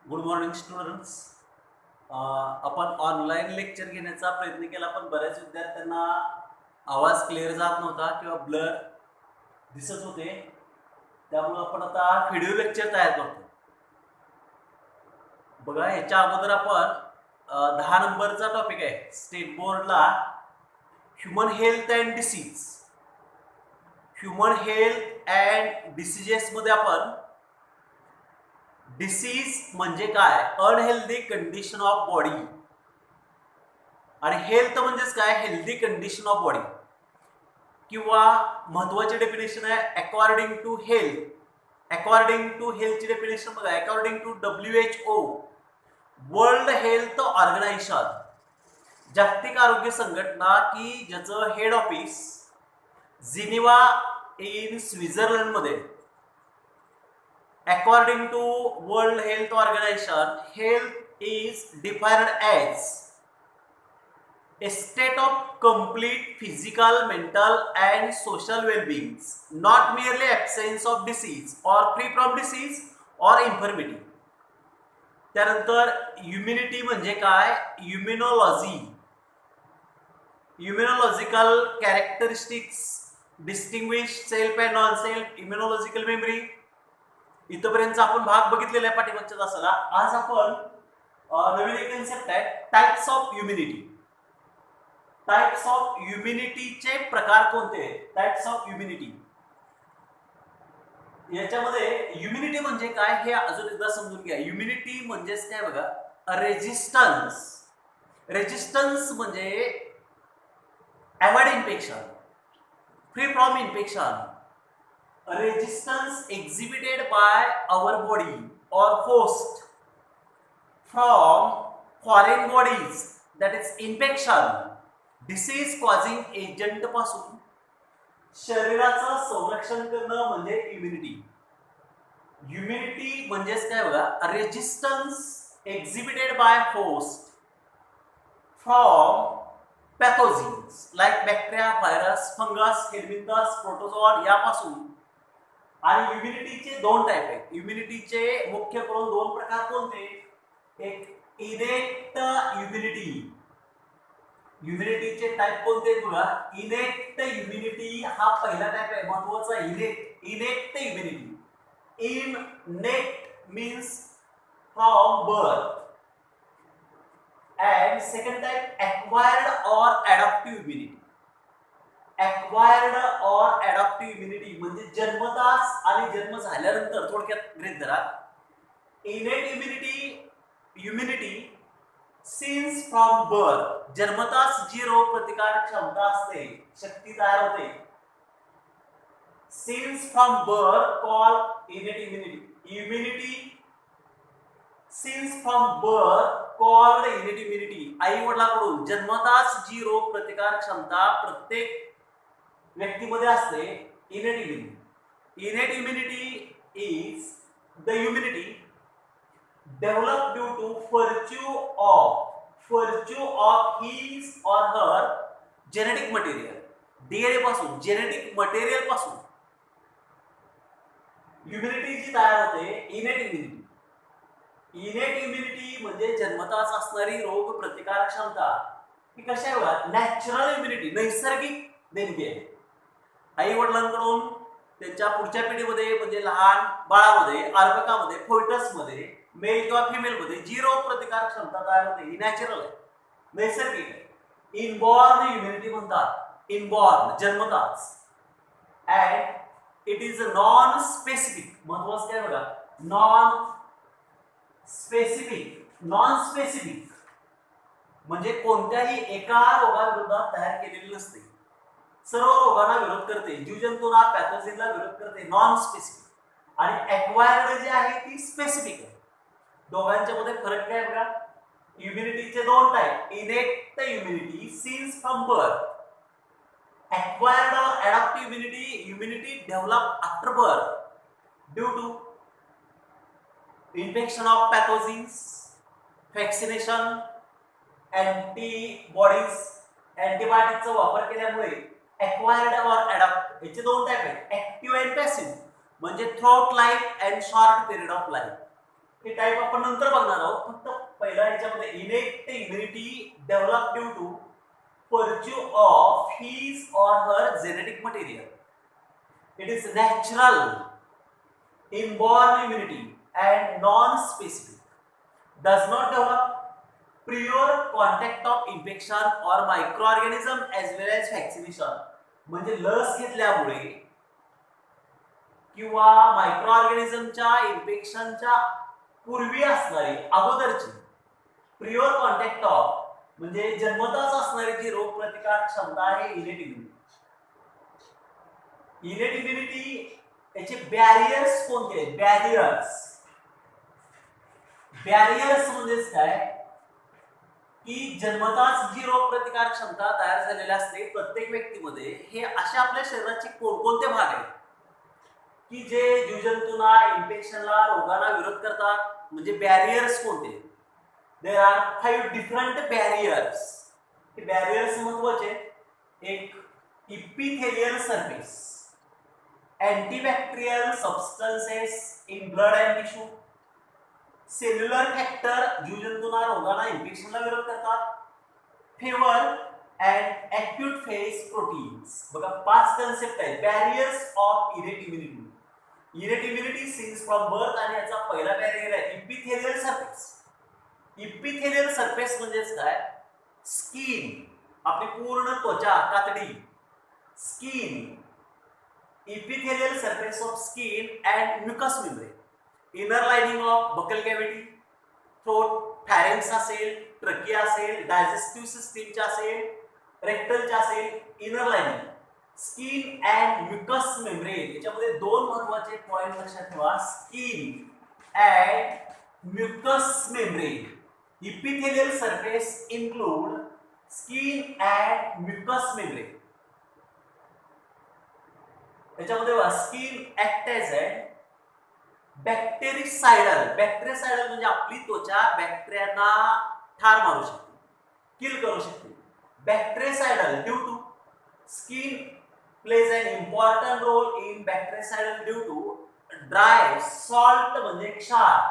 Good morning students. आपण online lecture घेण्याचा प्रयत्न केला, पण बऱ्याच विद्यार्थ्यांना आवाज क्लिअर जात नव्हता किंवा ब्लर दिसत होते. त्यामुळे आपण आता व्हिडिओ लेक्चर तयार करतो. बघा, ह्याच्या अगोदर आपण 10 नंबरचा टॉपिक आहे state बोर्डला, human health and disease. Human health and diseases मध्ये आपण डिसीज म्हणजे काय, अनहेल्दी कंडिशन ऑफ बॉडी, आणि हेल्थ म्हणजेच काय, हेल्दी कंडिशन ऑफ बॉडी. किंवा महत्वाची डेफिनेशन आहे according to health. According to हेल्थची डेफिनेशन बघा, according to WHO, world health organisation, जागतिक आरोग्य संघटना, की ज्याचं head office Geneva in Switzerland मध्ये. According to World Health Organization, health is defined as a state of complete physical, mental and social well-being, not merely absence of disease or free from disease or infirmity. त्यानंतर immunity म्हणजे काय, immunology, immunological characteristics, distinguish self and non self, immunological memory. इथपर्यंत आपण भाग बघितलेला आहे पाठीमागच्या तासाला. आज आपण नवीन एक कन्सेप्ट आहे, types of immunity. Types of इम्युनिटीचे प्रकार कोणते, टाइप्स ऑफ इम्युनिटी. याच्यामध्ये इम्युनिटी म्हणजे काय हे अजून एकदा समजून घ्या. इम्युनिटी म्हणजेच काय बघा, रेजिस्टन्स. रेजिस्टन्स म्हणजे avoid infection, free from infection. Resistance exhibited by our body or host from foreign bodies, that is infection, disease causing agent पासून शरीराचं संरक्षण करणं म्हणजे इम्युनिटी. इम्युनिटी म्हणजेच काय बघा, resistance exhibited by host from pathogens like bacteria, virus, fungus, helminths, protozoa यापासून. आणि इम्युनिटीचे दोन टाईप आहेत. इम्युनिटीचे मुख्य करून दोन प्रकार कोणते, एक इनेक्ट इम्युनिटी. इम्युनिटीचे टाईप कोणते बघा, इनेक्ट इम्युनिटी हा पहिला टाईप आहे, महत्वाचा. Innate immunity. Innate means from birth. And second type acquired or adaptive immunity. Acquired or adaptive immunity म्हणजे जन्मताच आणि जन्म झाल्यानंतर. थोडक्यात गृहीत धरा, innate immunity since from birth, जन्मताच जी रोग प्रतिकार क्षमता असते, शक्ती तयार होते, since from birth call innate immunity. Immunity since from birth called innate immunity. आई वडिलांकडून जन्मताच जी रोग प्रतिकार क्षमता प्रत्येक व्यक्तीमध्ये असते, innate immunity. Innate immunity is the immunity develop due to virtue of his or her genetic material. DNA पासून, जेनेटिक मटेरियल पासून इम्युनिटी जी तयार होते, इनेट इम्युनिटी. इनेट इम्युनिटी म्हणजे जन्मताच असणारी रोग प्रतिकार क्षमता. ही कशा आहे बघा, नॅचरल इम्युनिटी, नैसर्गिक देणगी आहे. आई वडिलांकडून त्यांच्या पुढच्या पिढीमध्ये म्हणजे लहान बाळामध्ये, अर्भकामध्ये, फोयटसमध्ये, मेल किंवा फिमेल मध्ये जी रोग प्रतिकार क्षमता तयार होते, ही नॅचरल आहे, नैसर्गिक आहे. इनबॉर्न इम्युनिटी म्हणतात, इनबॉर्न जन्मताच. And it is non specific. महत्वाचं काय बघा, नॉन स्पेसिफिक. नॉन स्पेसिफिक म्हणजे कोणत्याही एका रोगाविरोधात तयार केलेली नसते, सर्व रोगांना विरोध करते, जीवजंतूंना, पॅथोजेनला विरोध करते. Non specific. आणि एक्वायर्ड जे आहे ती स्पेसिफिक आहे. दोघांच्या मध्ये फरक काय बघा, इम्युनिटीचे दोन type, innate immunity since from birth, acquired और adaptive immunity, immunity develop after birth due to infection of pathogens, vaccination, antibodies, अँटीबायोटिकचा वापर केल्यामुळे. एक्वायर्ड और अडॉप्ट याचे दोन टाईप आहेत, ऍक्टिव्ह अँड पॅसिव्ह. म्हणजे throughout life and short period of life. हे टाईप आपण नंतर बघणार आहोत. फक्त पहिला याच्यामध्ये innate immunity develop due to virtue of his or her genetic material. It is natural, inborn immunity and non-specific. Does not develop prior contact of infection or microorganism as well as vaccination. म्हणजे लस घेतल्यामुळे किंवा micro ऑर्गॅनिझमच्या इन्फेक्शनच्या पूर्वी असणारी अगोदरची प्रिअर contact of म्हणजे जन्मताच असणारी जी रोग प्रतिकार क्षमता आहे इनेट इम्युनिटी. इनेट इम्युनिटी याचे बॅरियर्स कोणते आहेत? बॅरियर्स म्हणजेच काय की जन्मताच जी रोग प्रतिकार क्षमता तयार झालेली असते प्रत्येक व्यक्तीमध्ये. हे अशा आपल्या शरीराचे कोणकोणते भाग आहेत की जे जीवजंतूंना इन्फेक्शनला रोगाला विरोध करतात? म्हणजे बॅरियर्स कोणते? There are 5 different barriers. हे barriers महत्वाचे. एक epithelial surface, antibacterial substances in blood and tissue, cellular factor जीवजंतूंना रोगाला इन्फेक्शनला विरोध करतात, fever and acute phase proteins. बघा 5 कन्सेप्ट आहेत barriers of innate immunity. innate immunity since from birth आणि याचा पहिला barrier आहे epithelial surface. इपिथेलियल सरफेस म्हणजेच काय? स्किन, आपली पूर्ण त्वचा, कातडी, skin, epithelial surface of skin and mucus membrane, inner lining of buccal cavity, throat, pharynx असेल, ट्रकिया असेल, डायजेस्टिव्ह सिस्टीमच्या असेल, रेक्टलच्या असेल, inner lining, skin and mucus membrane. याच्यामध्ये 2 महत्वाचे पॉइंट लक्षात ठेवा, skin and mucus membrane. Epithelial surface include skin and mucous membrane. याच्यामध्ये skin act as bactericidal. Bactericidal म्हणजे आपली त्वचा बॅक्टेरियांना ठार मारू शकते, किल करू शकते. Bactericidal due to skin plays an important role in bactericidal due to dry salt म्हणजे क्षार,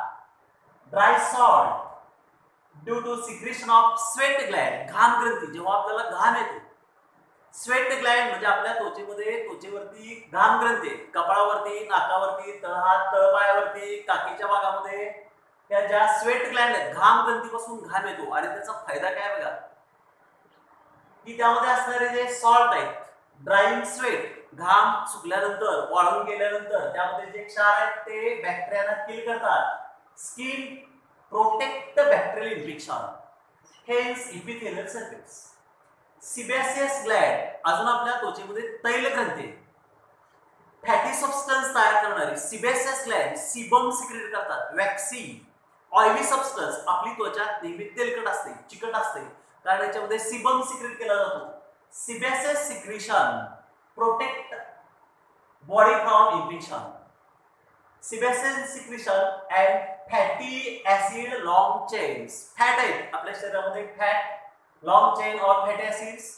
dry salt due to secretion of sweat gland, घाम ग्रंथी. जेव्हा आपल्याला घाम येतो, स्वेट ग्लँड म्हणजे आपल्या त्वचेवरती घाम ग्रंथी, कपाळावरती, नाकावरती, तळहात, तळपायावरती, काकीच्या भागामध्ये त्या ज्या स्वेट ग्लँड आहेत, घाम ग्रंथीपासून घाम येतो. आणि त्याचा फायदा काय बघा की त्यामध्ये असणारे जे सॉल्ट आहेत, ड्राईंग स्वेट, घाम सुकल्यानंतर, वाळून गेल्यानंतर त्यामध्ये जे क्षार आहेत ते बॅक्टेरियाला किल करतात. Skin protect the bacterial infection, hence epithelial surface. Sebaceous gland, अजून आपल्या त्वचेमध्ये तैल ग्रंथी, फॅटी सबस्टन्स तयार करणारी sebaceous gland सीबम सिक्रेट करतात. वॅक्सी, ऑइली सबस्टन्स, आपली त्वचा नेहमी तेलकट असते, चिकट असते, कारण याच्यामध्ये सीबम सिक्रेट केला जातो. sebaceous secretion protect body from infection. Sebaceous secretion and fatty acid long chains, fat आहेत आपल्या शरीरामध्ये, फॅट लॉंग चेन और fatty acids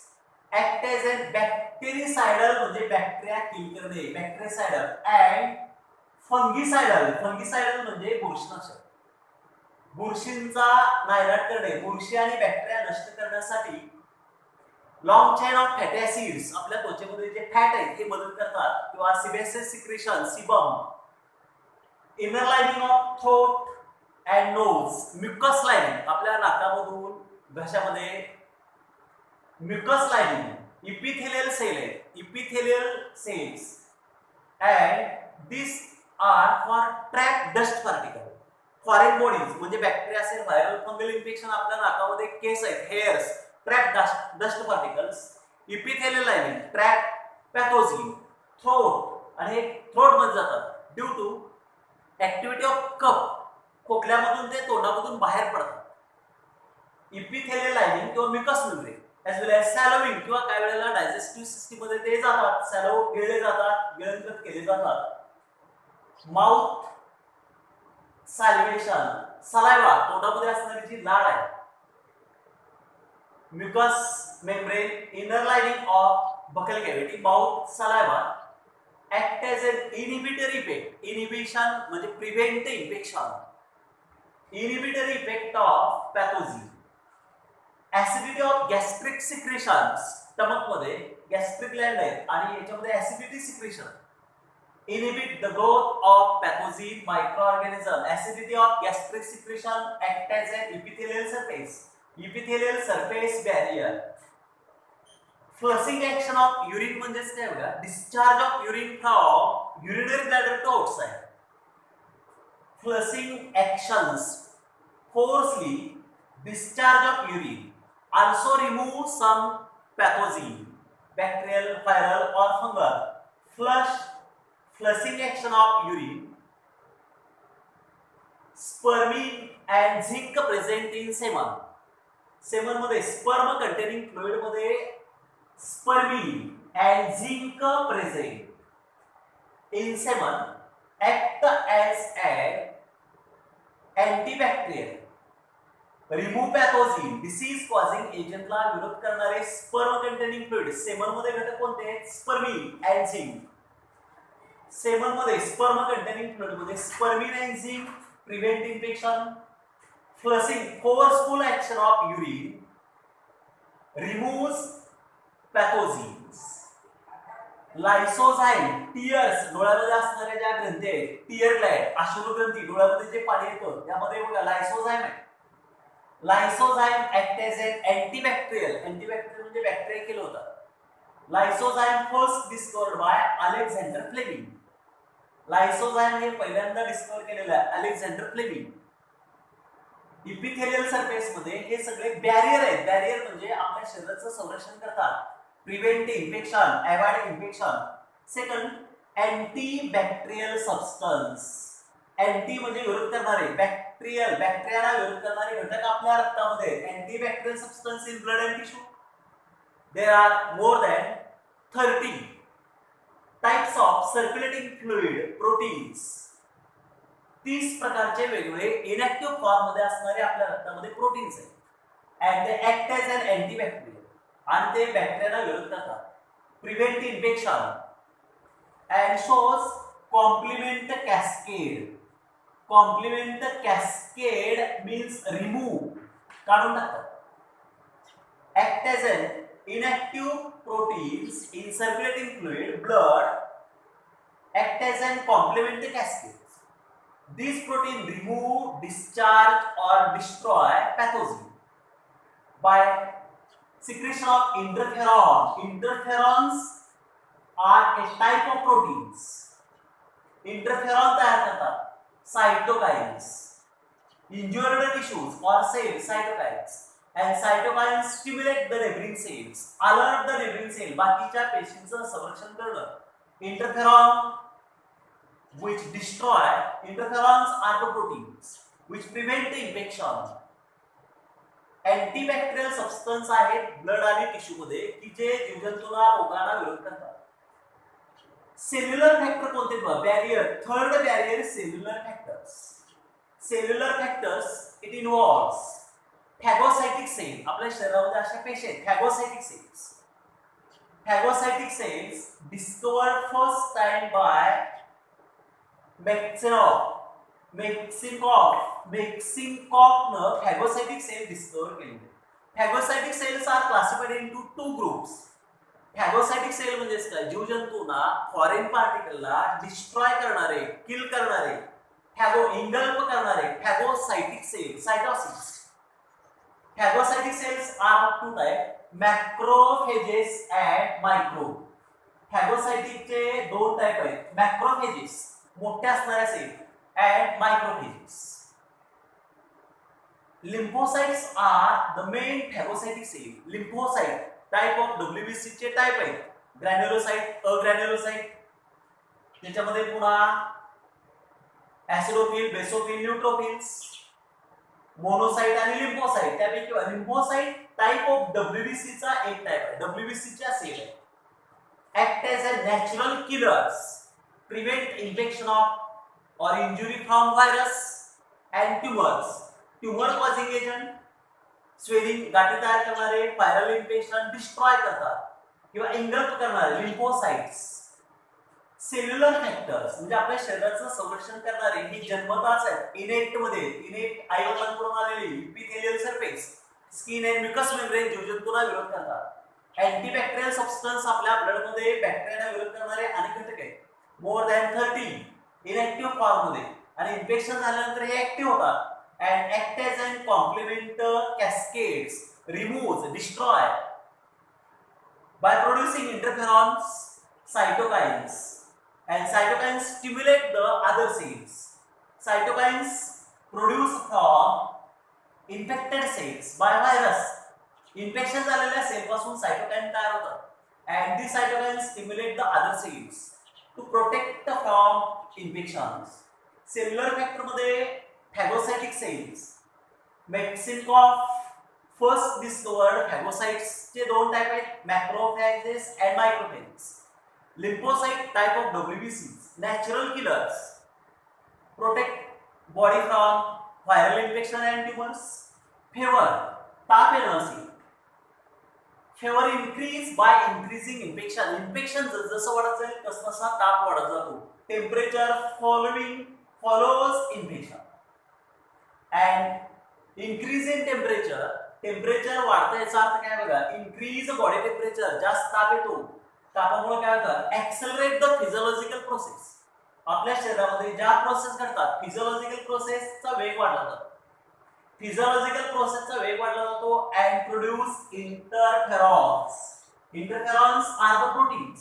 act as a bactericidal म्हणजे बॅक्टेरिया किल करणे, बॅक्टेरिसाइडल अँड फंगिसाइडल. फंगिसाइडल म्हणजे बुरशीनाशक, बुरशींचा नायनाट करणे, बुरशी आणि बॅक्टेरिया नष्ट करण्यासाठी long chain of fatty acids आपल्या त्वचेमध्ये जे फॅट आहेत हे मदत करतात. किंवा sebaceous secretion, sebum, inner lining of throat and nose, mucous lining, आपल्या नाकामधून घशामध्ये म्युकस लाइनिंग, इपिथेलियल सेल आहे, epithelial cells and this are for trap dust particle. Foreign bodies म्हणजे बॅक्टेरिया असेल, व्हायरल फंगल इन्फेक्शन, आपल्या नाकामध्ये केस आहेत, hairs, trap dust particles, epithelial lining, trap pathogen, throat, आणि हे थ्रोट मध्ये जातात due to activity of cough, खोकल्यामधून ते तोंडामधून बाहेर पडतात. इपिथेलियल लाइनिंग किंवा म्युकस मेम्ब्रेन एज वेल एज सॅलोविंग, किंवा काही वेळेला डायजेस्टिव्ह सिस्टीम मध्ये ते जातात, सॅलो गिळले जातात, गिळंकृत केले जातात. माउथ सॅलिव्हेशन, सलायवा, तोंडामध्ये असणारी जी लाळ आहे, mucous membrane, inner lining of buccal cavity, mouth, saliva act as an inhibitory effect. Inhibition म्हणजे prevent infection. Inhibitory effect of pathogen. Acidity of gastric secretions. Stomach मध्ये गॅस्ट्रिक ग्लँड आहे आणि याच्यामध्ये acidity secretion inhibit the growth of pathogen microorganism. Acidity of gastric secretion act as an epithelial surface barrier. Flushing action of urine म्हणजेच काय बघा, discharge of urine from urinary bladder to outside. Flushing actions forcefully discharge of urine also remove some pathogen, bacterial, viral or fungal. Flushing action of urine, spermine and zinc present in semen. Semen मध्ये sperm containing fluid मध्ये spermine and zinc present in semen act as an antibacterial, remove pathogen, disease causing agent ला विरोध करणारे sperm containing fluid. semen मध्ये घटक कोणते आहेत? spermine and zinc. Semen मध्ये स्पर्म कंटेनिंग फ्लुइड मध्ये spermine and zinc prevent infection. Flushing forceful action of urine removes pathogens. Lysozyme tears, डोळ्यामध्ये असणाऱ्या ज्या ग्रंथी आहेत टीयर ग्लँड, अश्रू ग्रंथी, डोळ्यामध्ये जे पाणी येतं त्यामध्ये बघा लायसोझाइम आहे. Lysozyme act as an antibacterial. Antibacterial म्हणजे बॅक्टेरिया केलं होतं. Lysozyme first discovered by Alexander Fleming. Lysozyme हे पहिल्यांदा डिस्कवर केलेलं आहे अलेक्झांडर फ्लेमिंग. इपिथेलियल सरफेस मध्ये हे सगळे बॅरियर आहेत. बॅरियर म्हणजे आपल्या शरीराचं संरक्षण करतात. Prevent infection, avoid infection. Second, anti bacterial substance. Anti म्हणजे विरोध करणारे, बॅक्टेरियल बॅक्टेरियाला विरोध करणारे घटक आपल्या रक्तामध्ये. Anti bacterial substance in blood and tissue. There are more than 30 types of circulating fluid proteins. 30 प्रकारचे वेगवेगळे इनॅक्टिव्ह फॉर्म मध्ये असणारे आपल्या रक्तामध्ये प्रोटीन्स आहेत. and they act as an antibacterial. आणि ते बॅक्टेरियाला विरोध करतात. prevent infection and shows complement cascade. complement cascade means remove, काढून टाकतात. act as an inactive proteins in circulating fluid, blood, act as an complementary cascade. These proteins remove, discharge or destroy pathogen by secretion of interferon. Interferons are a type of proteins. Interferon तयार करतात cytokines, injured tissues or cells, cytokines. And cytokines stimulate the neighboring cells, alert the neighboring cell, बाकीच्या पेशींचं संरक्षण करणं. Interferon which destroy, interferons are the proteins which prevent the infection. Antibacterial substance आहेत blood आणि tissue मध्ये की जे जीवजंतूंना रोगांना विरोध करतात. सेल्युलर फॅक्टर कोणते? Barrier. Third barrier cellular factors. Cellular factors it involves phagocytic cell. आपल्या शरीरामध्ये अशा पेशी आहेत phagocytic cells. Phagocytic cells discovered first time by Metchnikoff न फॅगोसाइटिक सेल डिस्कवर केले. Phagocytic cells are classified into 2 groups. Phagocytic cell म्हणजे काय? जीवजंतूंना, foreign पार्टिकलला destroy करणारे, किल करणारे, इंगल्प करणारे phagocytic sale. सायटोसिस. Phagocytic cells are of 2 types, macrophages and micro. Phagocytic चे 2 type आहेत, macrophages मोठ्या असणाऱ्या sale and macrophages. Lymphocytes are the main phagocytic cell. Lymphocyte type of WBC चे टाइप आहेत, granulocyte, agranulocyte. त्याच्यामध्ये पुन्हा एसिडोफिल, बेसोफिल, न्यूट्रोफिल्स, मोनोसाइट आणि lymphocyte. त्यापैकी लिम्फोसाइट टाइप ऑफ डब्ल्यूबीसी चा एक टाइप आहे. डब्ल्यूबीसी च्या सेल आहे. Act as a natural killers, prevent infection of और injury from virus and tumours. Tumour causing agent, swelling, गाठी तयार करणारे, व्हायरल इन्फेक्शन डिस्ट्रॉय करतात किंवा इंगल्प करणारे लिम्फोसाइट्स. सेल्युलर फॅक्टर्स म्हणजे आपल्या शरीराचं संरक्षण करणारे हे जन्मताच आहेत. इनेट मध्ये इनेट आईवडिलांकडून आलेली epithelial surface, skin and mucus membrane जीवजंतूंना विरोध करतात. अँटीबॅक्टेरियल सबस्टन्स आपल्या ब्लडमध्ये बॅक्टेरियाला विरोध करणारे अनेक घटक आहेत. मोर दॅन 30 इनॅक्टिव्ह फॉर्म मध्ये, आणि इन्फेक्शन झाल्यानंतर हे ऍक्टिव्ह होतात and act as an complement cascades, remove, destroy by producing interferons, cytokines, and cytokines stimulate the other cells. Cytokines produced from infected cells by virus. Infection झालेल्या sale पासून सायटोकाइन तयार होतात and these cytokines stimulate the other cells to protect from infections. Cellular factor मध्ये phagocytic cells, मेक्सिकॉफ first discovered फॅगोसाइट्स चे दोन type आहेत, macrophages and मायक्रोफॅजेस. Lymphocyte type of WBCs, natural killers, protect body from viral infection and tumors. Fever, ताप येणं असेल. Fever increase by increasing infection. Infection जसं वाढत जाईल तसा ताप वाढत जातो. Temperature follows infection. And increase in temperature, temperature वाढतं याचा अर्थ काय बघा, increase body temperature, जास्त ताप येतो. तापामुळे काय होतं, ऍक्सेलरेट द फिजिओलॉजिकल प्रोसेस. आपल्या शरीरामध्ये ज्या प्रोसेस घडतात फिजिओलॉजिकल प्रोसेसचा वेग वाढला जातो. फिजिओलॉजिकल प्रोसेसचा वेग वाढला जातो and produce interferons. Interferons are the proteins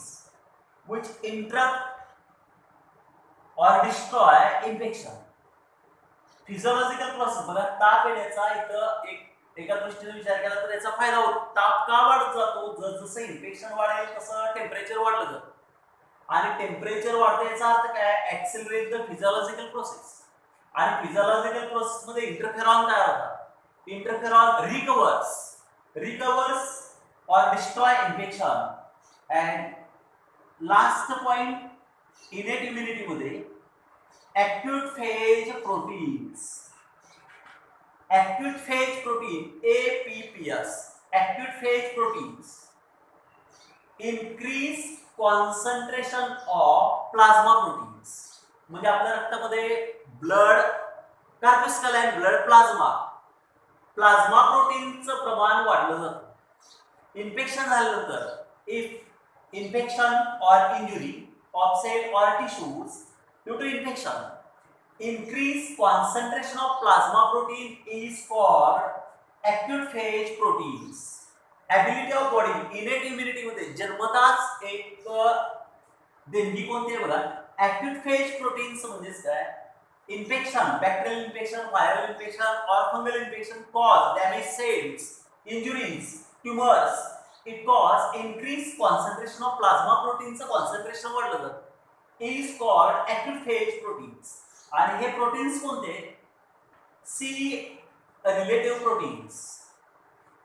which interrupt or destroy infection. Physiological process बघा, ताप येण्याचा इथं एका दृष्टीने विचार केला तर याचा फायदा होतो. ताप का वाढत जातो, जसं इन्फेक्शन वाढेल तसं टेम्परेचर वाढलं जातं आणि टेम्परेचर वाढतं याचा अर्थ काय, ऍक्सेलरेट द फिजिओलॉजिकल प्रोसेस. आणि फिजिओलॉजिकल प्रोसेस मध्ये इंटरफेरॉन तयार होतात. Interferon recovers or destroy infection. And last point, innate immunity मध्ये acute phase proteins. acute phase protein APPS, acute phase proteins increase concentration of plasma proteins. म्हणजे आपल्या रक्तामध्ये blood corpuscle and blood plasma प्रोटीनचं प्रमाण वाढलं जातं. इन्फेक्शन झाल्यानंतर if infection or injury of cell or tissues due to infection, increase concentration of plasma protein is called acute phase proteins. Ability of body, innate immunity मध्ये जन्मताच एक देणगी कोणती आहे बघा, acute phase proteins म्हणजेच काय, infection, bacterial infection, viral infection और fungal infection cause damage cells, injuries, tumors. It cause increase concentration of plasma proteins, concentration वाढलं जातं, is called acute phase proteins. आणि हे प्रोटीन्स कोणते, C relative proteins.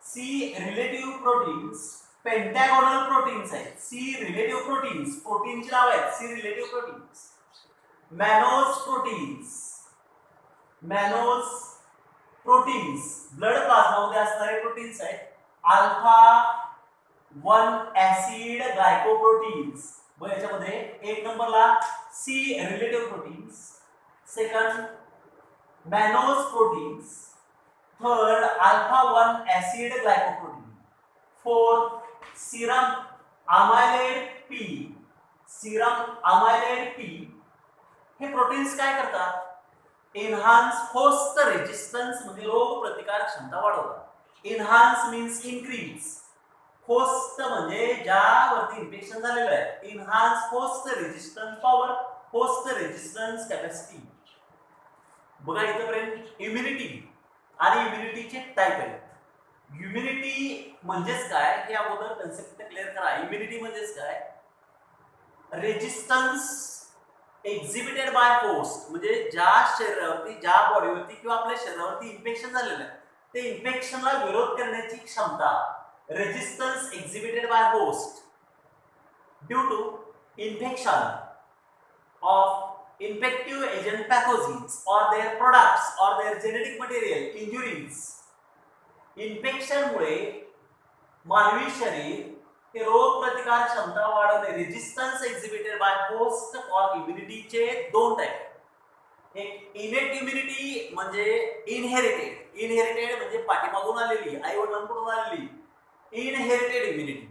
C relative proteins pentagonal proteins आहेत. C relative proteins, प्रोटीनची नाव आहेत C relative proteins. Mannose proteins blood प्लाझ्मामध्ये असणारे प्रोटीन्स आहेत. Alpha 1 acid glycoproteins. मग याच्यामध्ये एक नंबरला C relative proteins, second mannose proteins, third alpha 1 acid glycoprotein, fourth serum amyloid P. हे प्रोटीन्स काय करतात, एनहान्स होस्ट रेजिस्टन्स म्हणजे रोग प्रतिकारक क्षमता वाढवतात. एनहान्स मीन्स इन्क्रीज, होस्ट म्हणजे ज्यावरती इन्फेक्शन झालेलं आहे. Enhance host resistance power, host resistance capacity. बघा इथपर्यंत इम्युनिटी आणि इम्युनिटीचे टाइप आहेत. इम्युनिटी म्हणजेच काय हे अगोदर कन्सेप्ट क्लिअर करा. इम्युनिटी म्हणजेच काय, रेजिस्टन्स एक्झिबिटेड बाय होस्ट, म्हणजे ज्या शरीरावरती, ज्या बॉडीवरती किंवा आपल्या शरीरावरती इन्फेक्शन झालेलं आहे ते इन्फेक्शनला विरोध करण्याची क्षमता. Resistance exhibited by host due to infection of infective agent pathogens or their products or their genetic material, injuries. Infection मुळे मानवी शरीर हे रोग प्रतिकार क्षमता वाढवणे रेजिस्टन्स एक्झिबिटेड बाय होस्ट और इम्युनिटीचे दोन टाईप. एक इनेट इम्युनिटी म्हणजे इनहेरिटेड म्हणजे पाठीमागून आलेली, आई वडिलांकडून आलेली इनहेरिटेड इम्युनिटी.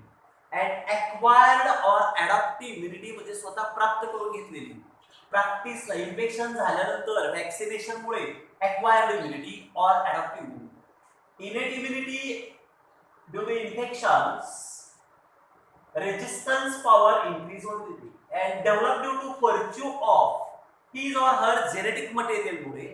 अँड एक्वायर्ड और अडॉप्टिव्ह इम्युनिटी म्हणजे स्वतः प्राप्त करून घेतलेली. प्रॅक्टिस इन्फेक्शन झाल्यानंतर व्हॅक्सिनेशनमुळे एक्वायर्ड इम्युनिटी और adaptive immunity. Innate immunity due to infections resistance power increase होते and develop due to virtue of his और हर जेनेटिक मटेरियल मुळे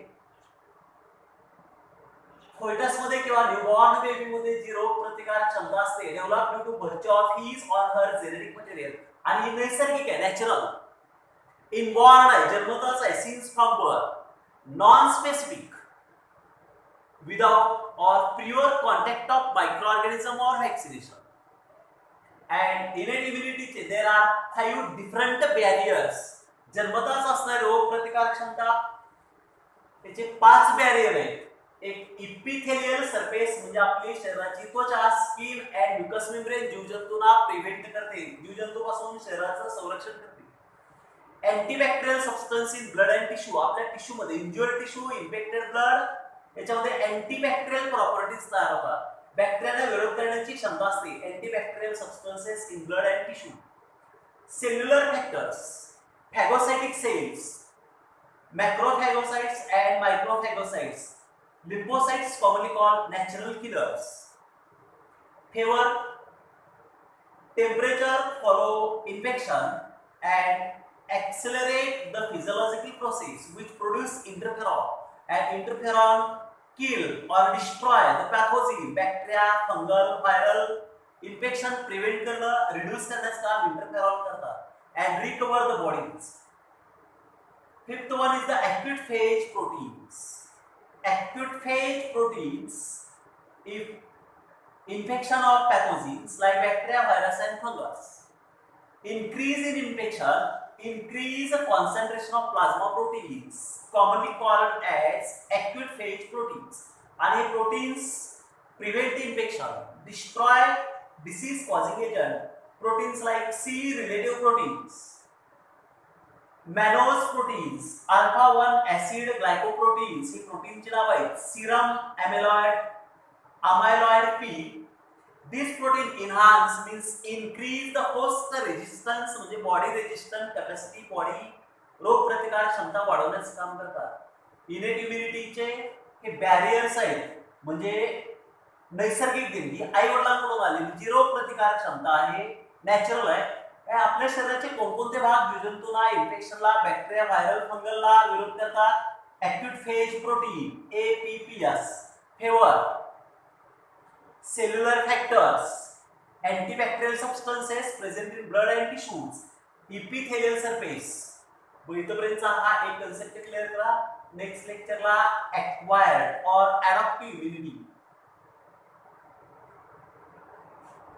फोएटस मध्ये किंवा न्यूबॉर्न बेबी मध्ये जी रोग प्रतिकार क्षमता असते develop due to virtue of his और हर जेनेटिक मटेरियल आणि ही नैसर्गिक आहे, नॅचरल. इनबॉर्न आहे, जन्मतःच आहे, since from birth. Non specific without और प्युअर कॉन्टॅक्ट ऑफ मायक्रोऑर्गॅनिझम और व्हॅक्सिनेशन. अँड इनेट इम्युनिटीचे देर आर 5 डिफरंट बॅरियर्स. जन्मतःच असणारी रोग प्रतिकार क्षमता त्याचे 5 बॅरियर आहेत. एक इपिथेलियल सरफेस म्हणजे आपली शरीराची त्वचा, स्किन अँड म्युकस मेम्ब्रेन जीवजंतूंना प्रिव्हेंट करते, जीवजंतूपासून शरीराचं संरक्षण करते. Antibacterial substance in blood and tissue, आपल्या टिश्यू मध्ये इंज्युअर्ड टिश्यू, इन्फेक्टेड ब्लड याच्यामध्ये अँटीबॅक्टेरियल प्रॉपर्टीज तयार होतात. बॅक्टेरियाला विरोध करण्याची क्षमता असते. Antibacterial substances in blood and tissue. Cellular factors, phagocytic cells, macrophagocytes and microphagocytes, lymphocytes commonly called natural killers. Fever, temperature follow infection and accelerate the physiological process which produce interferon, and interferon kill or destroy the pathogen, bacteria, fungal, viral infection prevent करणं, reduce करण्याचं काम interferon करतात and recover the bodies. Fifth one is the acute phase proteins. Acute phase proteins, if infection of pathogens like bacteria, virus and fungus, increase in infection, increase the concentration of plasma proteins, commonly called as acute phase proteins. And proteins prevent the infection, destroy disease causing agent. Proteins like C relative proteins, mannose proteins, alpha 1 acid glycoproteins ही प्रोटीनची नाव आहेत. Serum amyloid P. This protein enhance means increase the host resistance म्हणजे body resistant capacity, body रोग प्रतिकार क्षमता वाढवण्याचं काम करतात. इनेट इम्युनिटीचे हे बॅरियर्स आहेत म्हणजे नैसर्गिक देणगी, आई वडिलांकडून आलेली जी रोग प्रतिकार क्षमता आहे, नॅचरल आहे. आपल्या शरीराचे कोणकोणते भाग जीवजंतूंना, इन्फेक्शनला, बॅक्टेरिया, व्हायरल, फंगलला विरोध करतात. Acute phase protein APPS, fever, cellular factors, antibacterial substances present in blood and tissues, epithelial surface. इथपर्यंतचा हा एक कन्सेप्ट क्लिअर करा. नेक्स्ट लेक्चरला एक्वायर्ड और अडॉप्टिव्ह इम्युनिटी